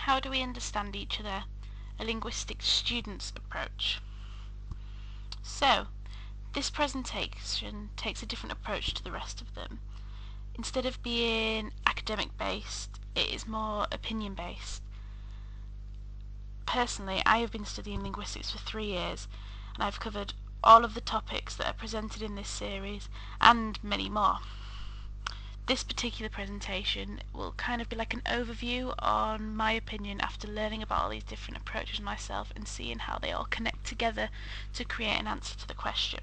How do we understand each other? A linguistic student's approach. So, this presentation takes a different approach to the rest of them. Instead of being academic based, it is more opinion based. Personally, I have been studying linguistics for 3 years, and I've covered all of the topics that are presented in this series, and many more. This particular presentation will kind of be like an overview on my opinion after learning about all these different approaches myself and seeing how they all connect together to create an answer to the question.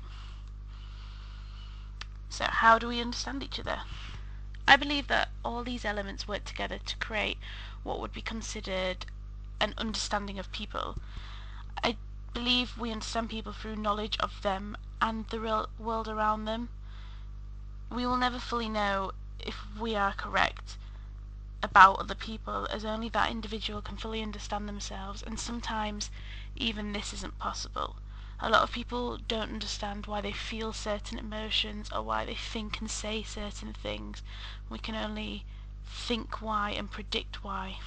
So, how do we understand each other? I believe that all these elements work together to create what would be considered an understanding of people. I believe we understand people through knowledge of them and the real world around them. We will never fully know if we are correct about other people, as only that individual can fully understand themselves, and sometimes even this isn't possible. A lot of people don't understand why they feel certain emotions or why they think and say certain things. We can only think why and predict why.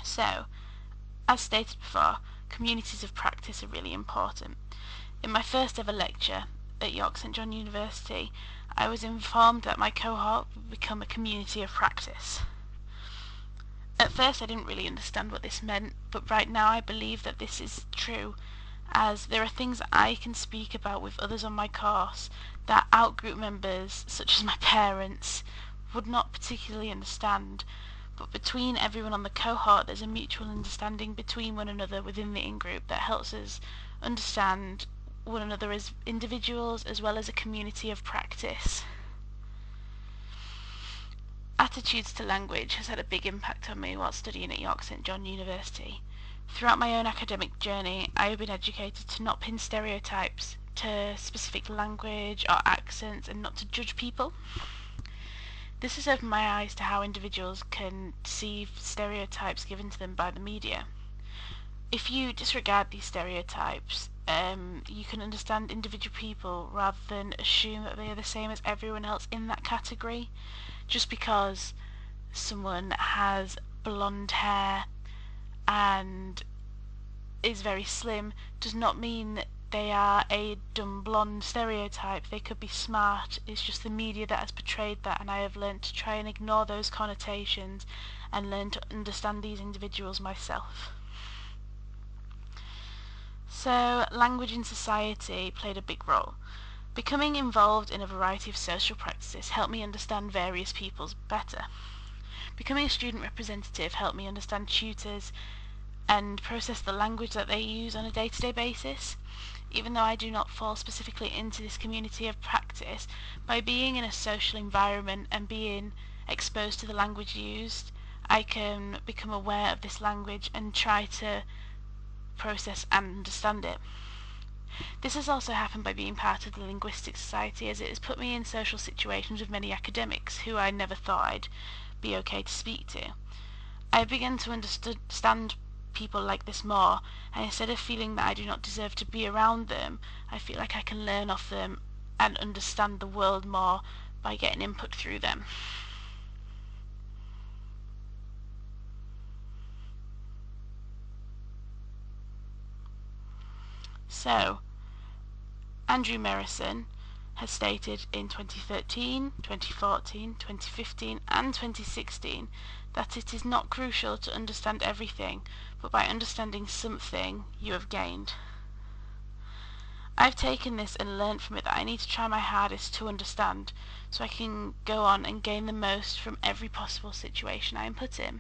So, as stated before, communities of practice are really important. In my first ever lecture at York St John University, I was informed that my cohort would become a community of practice. At first I didn't really understand what this meant, but right now I believe that this is true, as there are things that I can speak about with others on my course that out-group members, such as my parents, would not particularly understand. But between everyone on the cohort, there's a mutual understanding between one another within the in-group that helps us understand one another as individuals as well as a community of practice. Attitudes to language has had a big impact on me while studying at York St John University. Throughout my own academic journey, I have been educated to not pin stereotypes to specific language or accents and not to judge people. This has opened my eyes to how individuals can deceive stereotypes given to them by the media. If you disregard these stereotypes, you can understand individual people rather than assume that they are the same as everyone else in that category. Just because someone has blonde hair and is very slim does not mean that they are a dumb blonde stereotype. They could be smart. It's just the media that has portrayed that, and I have learned to try and ignore those connotations and learn to understand these individuals myself. So, language in society played a big role. Becoming involved in a variety of social practices helped me understand various peoples better. Becoming a student representative helped me understand tutors and process the language that they use on a day-to-day basis. Even though I do not fall specifically into this community of practice, by being in a social environment and being exposed to the language used, I can become aware of this language and try to process and understand it. This has also happened by being part of the Linguistic Society, as it has put me in social situations with many academics who I never thought I'd be okay to speak to. I began to understand people like this more, and instead of feeling that I do not deserve to be around them, I feel like I can learn off them and understand the world more by getting input through them. So, Andrew Merrison has stated in 2013, 2014, 2015 and 2016 that it is not crucial to understand everything, but by understanding something you have gained. I've taken this and learnt from it that I need to try my hardest to understand, so I can go on and gain the most from every possible situation I am put in.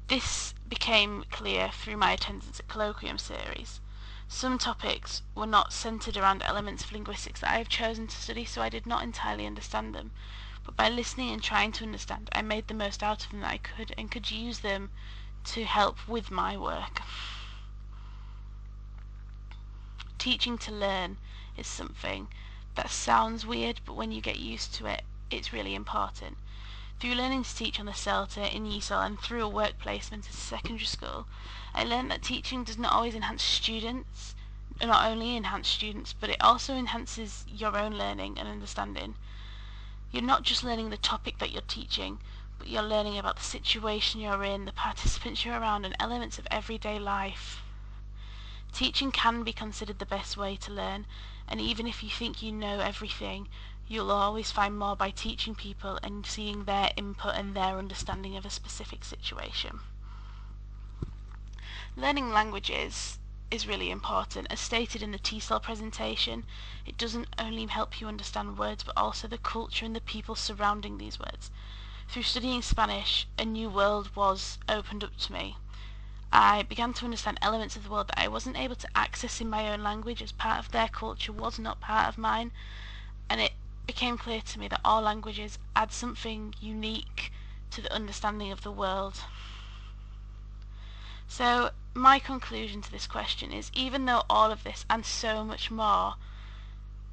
This became clear through my attendance at colloquium series. Some topics were not centred around elements of linguistics that I have chosen to study, so I did not entirely understand them. But by listening and trying to understand, I made the most out of them that I could, and could use them to help with my work. Teaching to learn is something that sounds weird, but when you get used to it, it's really important. Through learning to teach on the CELTA in YESOL and through a work placement at a secondary school, I learned that teaching does not always enhance students, not only enhance students, but it also enhances your own learning and understanding. You're not just learning the topic that you're teaching, but you're learning about the situation you're in, the participants you're around, and elements of everyday life. Teaching can be considered the best way to learn, and even if you think you know everything, you'll always find more by teaching people and seeing their input and their understanding of a specific situation. Learning languages is really important. As stated in the TESOL presentation, it doesn't only help you understand words, but also the culture and the people surrounding these words. Through studying Spanish, a new world was opened up to me. I began to understand elements of the world that I wasn't able to access in my own language, as part of their culture was not part of mine, and it became clear to me that all languages add something unique to the understanding of the world. So my conclusion to this question is, even though all of this and so much more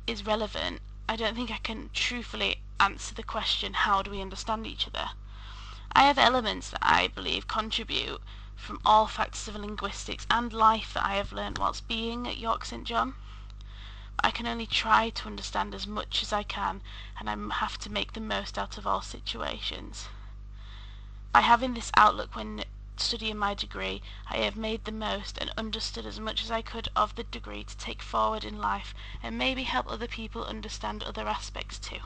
is relevant, I don't think I can truthfully answer the question, how do we understand each other? I have elements that I believe contribute from all factors of linguistics and life that I have learned whilst being at York St John. I can only try to understand as much as I can, and I have to make the most out of all situations. By having this outlook when studying my degree, I have made the most and understood as much as I could of the degree to take forward in life, and maybe help other people understand other aspects too.